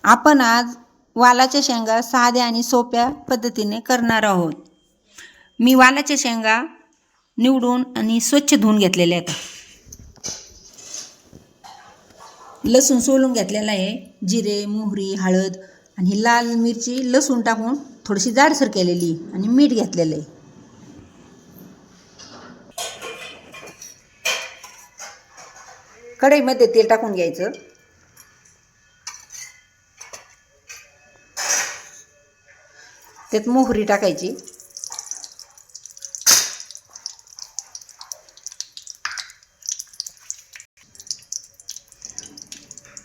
आपण आज वालाच्या शेंगा साध्या आणि सोप्या पद्धतीने करणार आहोत. मी वालाच्या शेंगा निवडून आणि स्वच्छ धुवून घेतलेल्या आहेत. लसूण सोलून घेतलेला आहे. जिरे, मोहरी, हळद आणि लाल मिरची लसूण टाकून थोडीशी जाडसर केलेली आणि मीठ घेतलेलं आहे. कढईमध्ये तेल टाकून घ्यायचं. त्यात मोहरी टाकायची.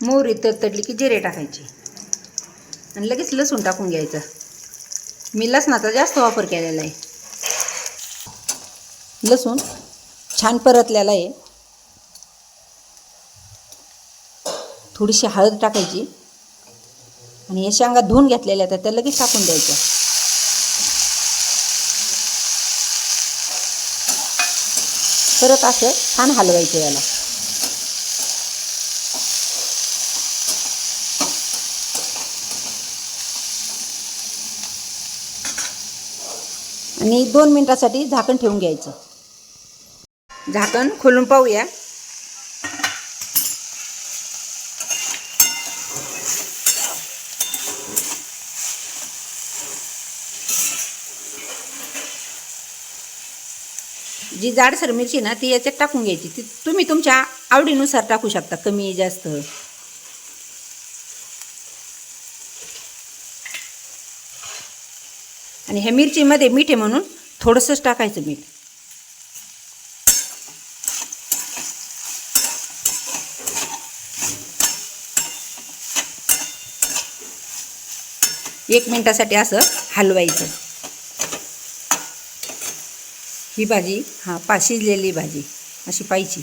मोहरी तडतडली की जिरे टाकायचे आणि लगेच लसूण टाकून घ्यायचं. मी लसणाचा जास्त वापर केलेला आहे. लसूण छान परतलेला आहे. थोडीशी हळद टाकायची आणि या शेंगा धुवून घेतलेल्या त्या लगेच टाकून द्यायच्या. परत असं छान हलवायचं याला. आणि 2 मिनिटासाठी झाकण ठेवून घ्यायचं. झाकण खोलून पाहूया. जी जाडसर मिरची ना ती याच्यात टाकून घ्यायची. ती तुम्ही तुमच्या आवडीनुसार टाकू शकता, कमी जास्त. आणि ह्या मिरचीमध्ये मीठ आहे म्हणून थोडंसंच टाकायचं मीठ. एक मिनिटासाठी असं हलवायचं. ही भाजी शिजलेली भाजी अशी पाहिजे.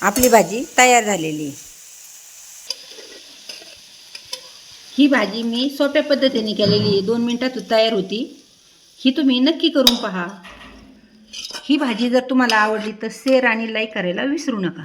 आपली भाजी तयार झालेली. ही भाजी मी सोप्या पद्धतीने केलेली आहे. 2 मिनिटात तयार होती. ही तुम्ही नक्की करून पहा. ही भाजी जर तुम्हाला आवडली तर शेअर आणि लाईक करायला विसरू नका.